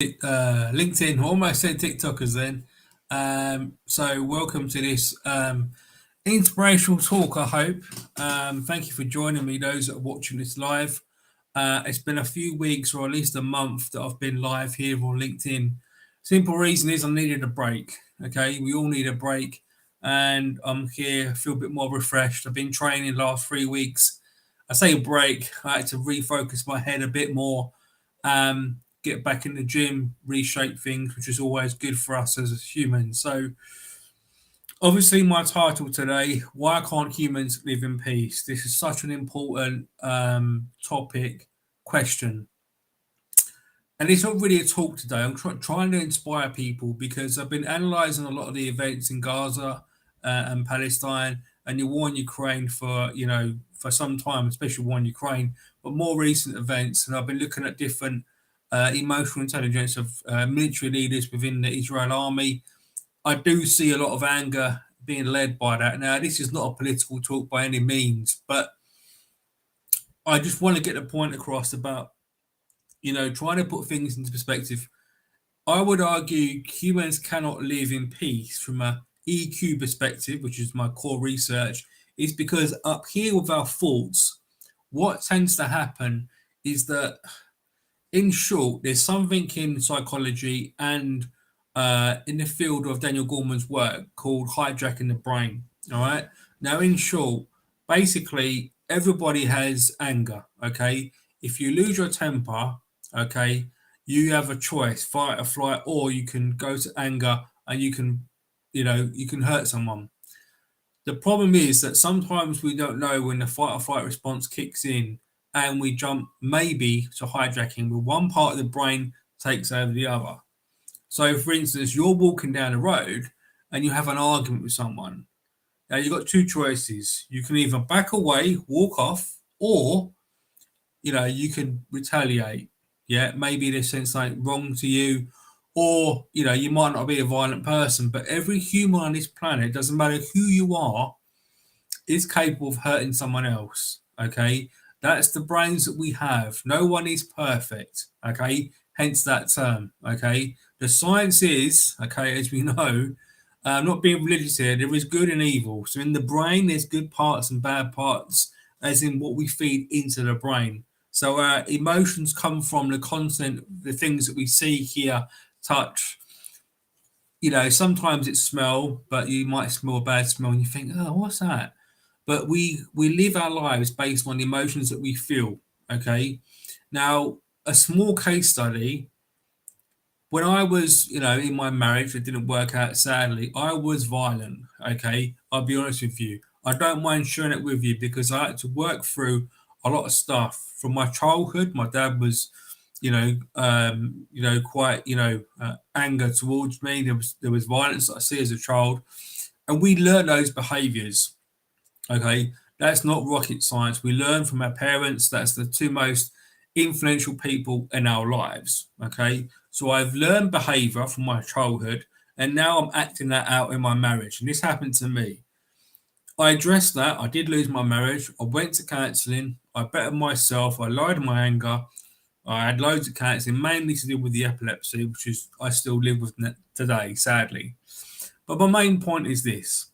LinkedIn, almost said TikTokers then. So welcome to this inspirational talk, I hope. Thank you for joining me, those that are watching this live. It's been a few weeks or at least a month that I've been live here on LinkedIn. Simple reason is I needed a break. Okay, we all need a break, and I'm here, feel a bit more refreshed. I've been training last 3 weeks. I say a break, I had to refocus my head a bit more. Get back in the gym, reshape things, which is always good for us as humans. So, obviously, my title today: Why can't humans live in peace? This is such an important topic question, and it's not really a talk today. I'm trying to inspire people because I've been analysing a lot of the events in Gaza and Palestine and the war in Ukraine for for some time, especially war in Ukraine, but more recent events, and I've been looking at different emotional intelligence of military leaders within the Israel army. I do see a lot of anger being led by that. Now, this is not a political talk by any means, but I just want to get the point across about trying to put things into perspective. I would argue humans cannot live in peace from a EQ perspective, which is my core research, is because up here with our thoughts, what tends to happen is that, in short, there's something in psychology and in the field of Daniel Goleman's work called hijacking the brain. All right. Now, in short, basically, everybody has anger. Okay. If you lose your temper, okay, you have a choice, fight or flight, or you can go to anger and you can hurt someone. The problem is that sometimes we don't know when the fight or flight response kicks in and we jump maybe to hijacking where one part of the brain takes over the other. So, for instance, you're walking down the road and you have an argument with someone. Now, you've got two choices. You can either back away, walk off, or you can retaliate. Yeah, maybe there's something wrong to you, or you might not be a violent person, but every human on this planet, doesn't matter who you are, is capable of hurting someone else. Okay, that's the brains that we have. No one is perfect. Okay, hence that term. Okay, the science is okay, as we know. Not being religious here, there is good and evil. So in the brain, there's good parts and bad parts, as in what we feed into the brain. So our emotions come from the content, the things that we see, hear, touch. Sometimes it's smell, but you might smell a bad smell and you think, oh, what's that? But we live our lives based on the emotions that we feel. Okay. Now, a small case study. When I was, in my marriage, it didn't work out. Sadly, I was violent. Okay, I'll be honest with you. I don't mind sharing it with you because I had to work through a lot of stuff from my childhood. My dad was, quite, anger towards me. There was violence that I see as a child, and we learn those behaviours. Okay, that's not rocket science. We learn from our parents. That's the two most influential people in our lives. Okay, so I've learned behavior from my childhood, and now I'm acting that out in my marriage. And this happened to me. I addressed that. I did lose my marriage. I went to counselling. I bettered myself. I lied in my anger. I had loads of counselling, mainly to do with the epilepsy, which is I still live with today, sadly. But my main point is this: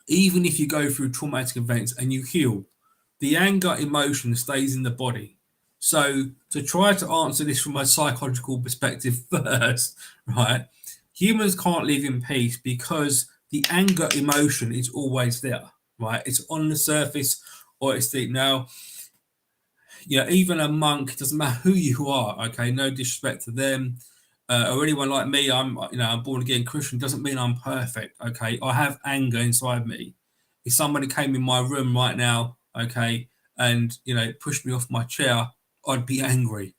even if you go through traumatic events and you heal, the anger emotion stays in the body. So, to try to answer this from a psychological perspective first, right? Humans can't live in peace because the anger emotion is always there, right? It's on the surface or it's deep. Now, even a monk, it doesn't matter who you are, okay? No disrespect to them or anyone like me. I'm born again Christian. Doesn't mean I'm perfect, okay? I have anger inside me. If somebody came in my room right now, okay, and pushed me off my chair, I'd be angry.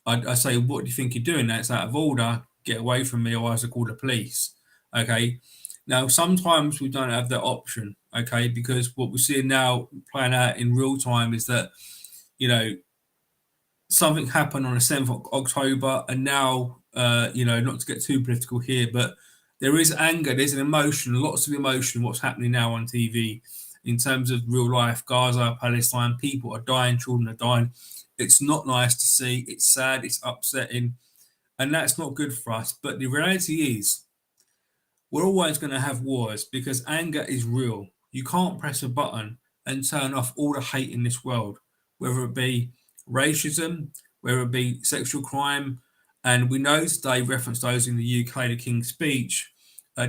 I'd say, "What do you think you're doing? That's out of order. Get away from me, or else I call the police." Okay. Now, sometimes we don't have that option, okay, because what we're seeing now playing out in real time is that you know something happened on the 7th of October, and now, not to get too political here, but there is anger, there's an emotion, lots of emotion, what's happening now on TV in terms of real life. Gaza, Palestine, people are dying, children are dying. It's not nice to see, it's sad, it's upsetting. and that's not good for us. But the reality is, we're always going to have wars because anger is real. You can't press a button and turn off all the hate in this world, whether it be racism, whether it be sexual crime. And we know today, reference those in the UK, the King's Speech,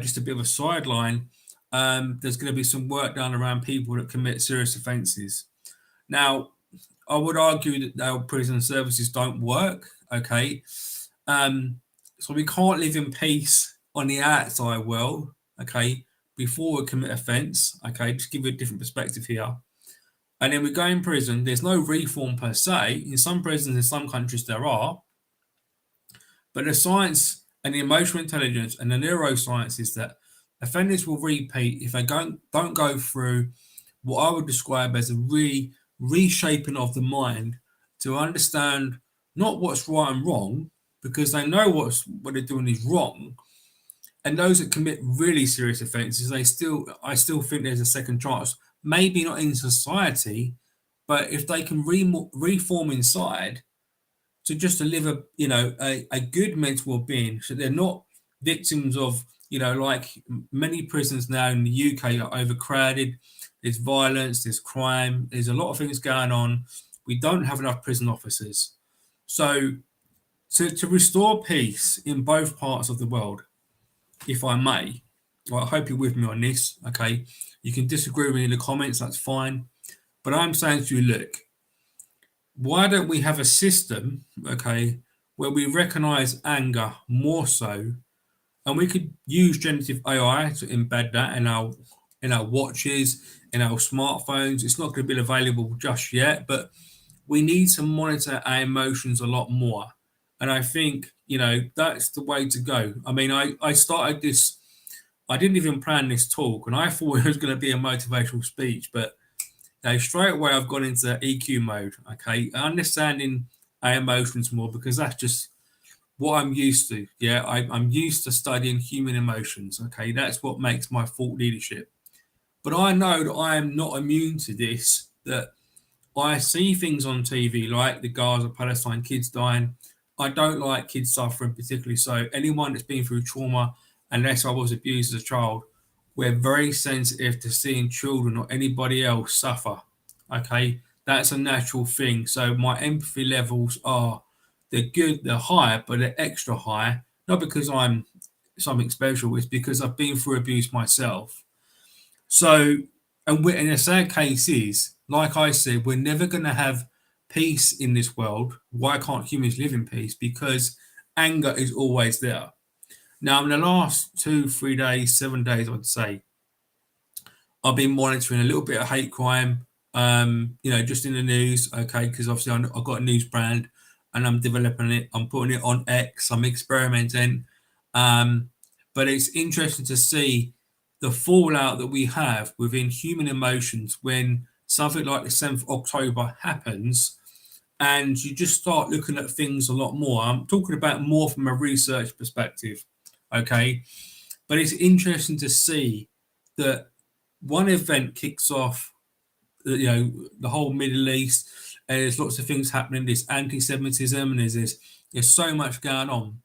just a bit of a sideline. There's going to be some work done around people that commit serious offences. Now, I would argue that our prison services don't work. Okay, so we can't live in peace on the outside world. Okay, before we commit offence. Okay, just give you a different perspective here. And then we go in prison. There's no reform per se. In some prisons, in some countries, there are. But the science and the emotional intelligence and the neuroscience is that offenders will repeat if they don't go through what I would describe as a reshaping of the mind to understand not what's right and wrong, because they know what they're doing is wrong. And those that commit really serious offences, I still think there's a second chance. Maybe not in society, but if they can reform inside to live a good mental well-being, so they're not victims of like many prisons now in the UK are overcrowded. There's violence, there's crime, there's a lot of things going on. We don't have enough prison officers. So to restore peace in both parts of the world, if I may, well, I hope you're with me on this. Okay, you can disagree with me in the comments, that's fine. But I'm saying to you, look, why don't we have a system, okay, where we recognize anger more so, and we could use generative AI to embed that in our watches, in our smartphones. It's not going to be available just yet, but we need to monitor our emotions a lot more. And I think, that's the way to go. I mean, I started this, I didn't even plan this talk, and I thought it was going to be a motivational speech, but straight away I've gone into EQ mode, okay? Understanding our emotions more because that's just what I'm used to. Yeah, I'm used to studying human emotions, okay? That's what makes my thought leadership. But I know that I am not immune to this, that I see things on TV like the Gaza, Palestine, kids dying. I don't like kids suffering particularly. So anyone that's been through trauma, unless I was abused as a child, we're very sensitive to seeing children or anybody else suffer. Okay, that's a natural thing. So my empathy levels they're good, they're high, but they're extra high. Not because I'm something special, it's because I've been through abuse myself. So, and in a sad case is, like I said, we're never going to have peace in this world. Why can't humans live in peace? Because anger is always there. Now, in the last 2, 3 days, 7 days, I'd say, I've been monitoring a little bit of hate crime, just in the news, okay, because obviously I've got a news brand and I'm developing it. I'm putting it on X. I'm experimenting. But it's interesting to see the fallout that we have within human emotions when something like the 7th of October happens and you just start looking at things a lot more. I'm talking about more from a research perspective, okay? But it's interesting to see that one event kicks off, the whole Middle East, and there's lots of things happening. There's anti-Semitism, and there's so much going on.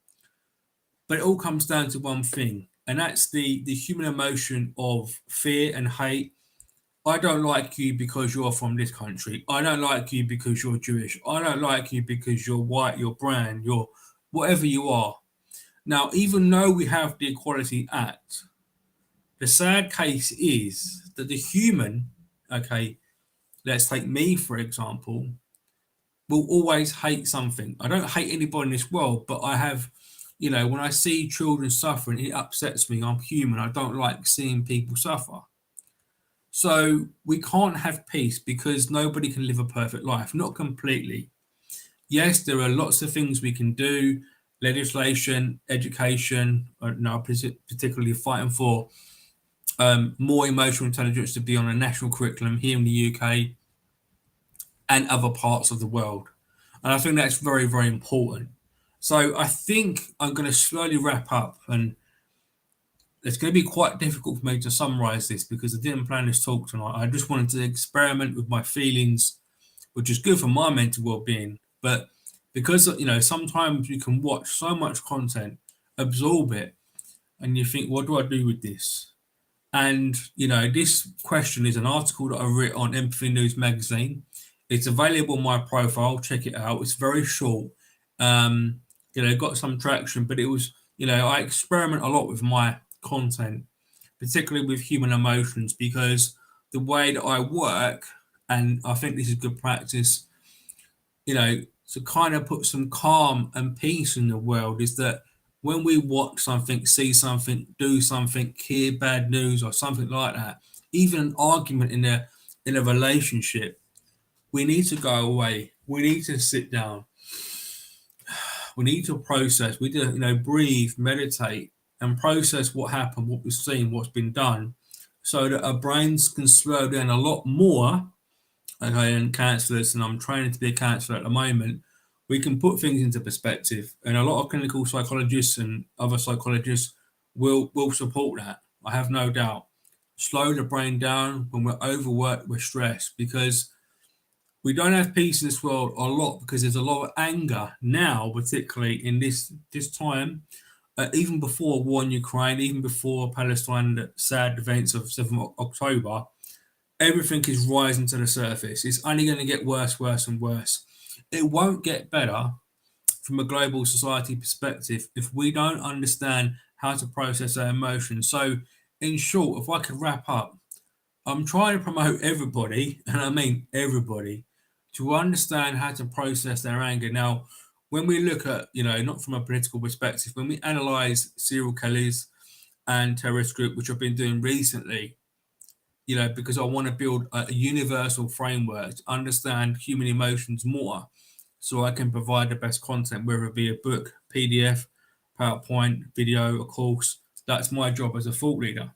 But it all comes down to one thing, and that's the human emotion of fear and hate. I don't like you because you're from this country. I don't like you because you're Jewish. I don't like you because you're white, you're brown, you're whatever you are. Now, even though we have the Equality Act, the sad case is that the human, okay, let's take me for example, will always hate something. I don't hate anybody in this world, but I have, when I see children suffering, it upsets me. I'm human. I don't like seeing people suffer. So we can't have peace because nobody can live a perfect life, not completely. Yes, there are lots of things we can do, legislation, education, now particularly fighting for more emotional intelligence to be on a national curriculum here in the UK and other parts of the world. And I think that's very, very important. So I think I'm going to slowly wrap up, and it's going to be quite difficult for me to summarize this because I didn't plan this talk tonight. I just wanted to experiment with my feelings, which is good for my mental well-being. But because sometimes you can watch so much content, absorb it, and you think, what do I do with this? And this question is an article that I wrote on Empathy News magazine. It's available on my profile. Check it out. It's very short. Got some traction, but it was, I experiment a lot with my content, particularly with human emotions, because the way that I work, and I think this is good practice, to kind of put some calm and peace in the world, is that when we watch something, see something, do something, hear bad news or something like that, even an argument in a relationship, we need to go away. We need to sit down. We need to process. We need to, breathe, meditate, and process what happened, what we've seen, what's been done, so that our brains can slow down a lot more. Okay, and counsellors, and I'm training to be a counsellor at the moment, we can put things into perspective. And a lot of clinical psychologists and other psychologists will support that. I have no doubt. Slow the brain down when we're overworked, we're stressed, because we don't have peace in this world a lot, because there's a lot of anger now, particularly in this time, even before war in Ukraine, even before Palestine, the sad events of 7th of October. Everything is rising to the surface. It's only going to get worse, worse, and worse. It won't get better from a global society perspective if we don't understand how to process our emotions. So, in short, if I could wrap up, I'm trying to promote everybody, and I mean everybody, to understand how to process their anger. Now, when we look at, not from a political perspective, when we analyze serial killers and terrorist group, which I've been doing recently, because I want to build a universal framework to understand human emotions more, so I can provide the best content, whether it be a book, PDF, PowerPoint, video, a course. That's my job as a thought leader.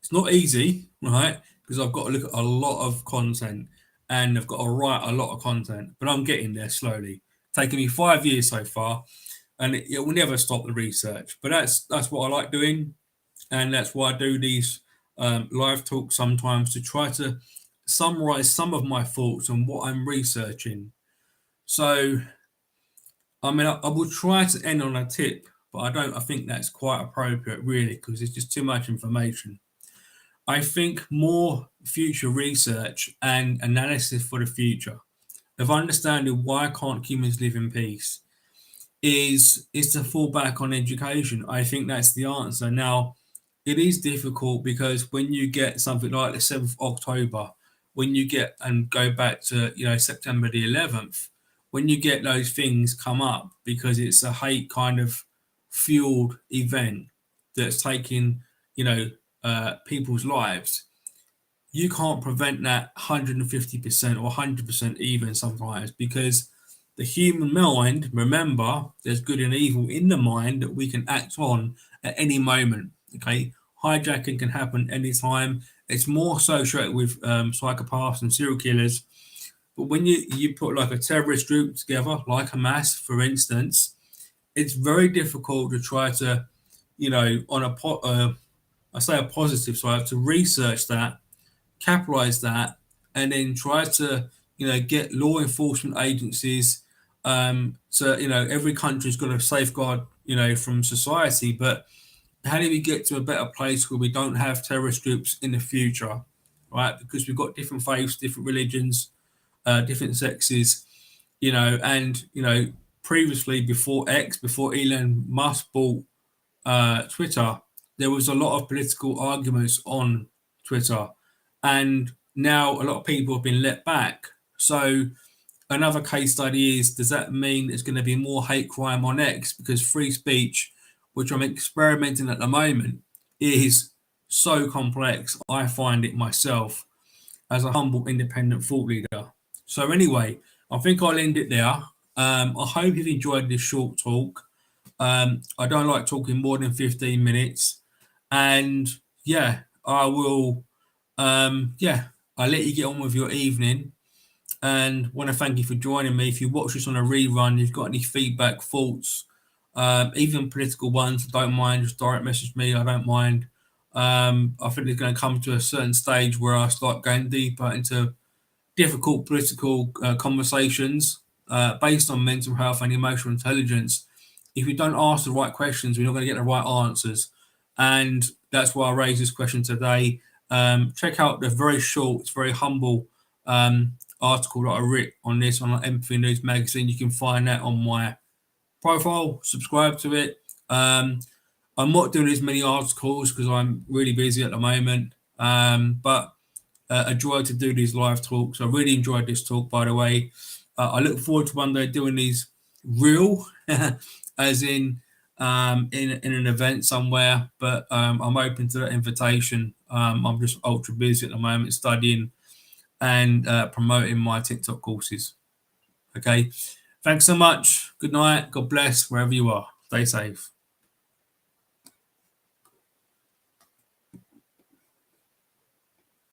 It's not easy, right? Because I've got to look at a lot of content and I've got to write a lot of content, but I'm getting there slowly. Taking me 5 years so far, and it will never stop the research. But that's what I like doing, and that's why I do these live talks sometimes, to try to summarize some of my thoughts on what I'm researching. So, I mean, I will try to end on a tip, but I think that's quite appropriate, really, because it's just too much information. I think more future research and analysis for the future of understanding why can't humans live in peace is to fall back on education. I think that's the answer. Now, it is difficult, because when you get something like the 7th of October, when you get and go back to September the 11th, when you get those things come up, because it's a hate kind of fueled event that's taking people's lives, you can't prevent that 150% or 100% even sometimes, because the human mind, remember, there's good and evil in the mind that we can act on at any moment. Okay, hijacking can happen anytime. It's more associated with psychopaths and serial killers. But when you put like a terrorist group together, like Hamas, for instance, it's very difficult to try to, on I say a positive side, to research that, capitalize that, and then try to get law enforcement agencies. So every country's got to safeguard from society, but how do we get to a better place where we don't have terrorist groups in the future, right? Because we've got different faiths, different religions, different sexes, and previously, before Elon Musk bought Twitter, there was a lot of political arguments on Twitter, and now a lot of people have been let back. So another case study is, does that mean there's going to be more hate crime on X? Because free speech, which I'm experimenting at the moment, is so complex. I find it myself as a humble independent thought leader. So anyway, I think I'll end it there. I hope you've enjoyed this short talk. I don't like talking more than 15 minutes. And yeah, I will, I'll let you get on with your evening. And want to thank you for joining me. If you watch this on a rerun, you've got any feedback, thoughts, even political ones, don't mind, just direct message me. I don't mind. I think it's going to come to a certain stage where I start going deeper into difficult political conversations. based on mental health and emotional intelligence. If you don't ask the right questions, you're not going to get the right answers. And that's why I raised this question today. Check out the very short, it's very humble article that I wrote on this on Empathy News magazine. You can find that on my profile, subscribe to it. I'm not doing as many articles because I'm really busy at the moment, but a joy to do these live talks. I really enjoyed this talk, by the way. I look forward to one day doing these real, as in an event somewhere. But I'm open to that invitation. I'm just ultra busy at the moment, studying and promoting my TikTok courses. Okay, thanks so much. Good night. God bless wherever you are. Stay safe.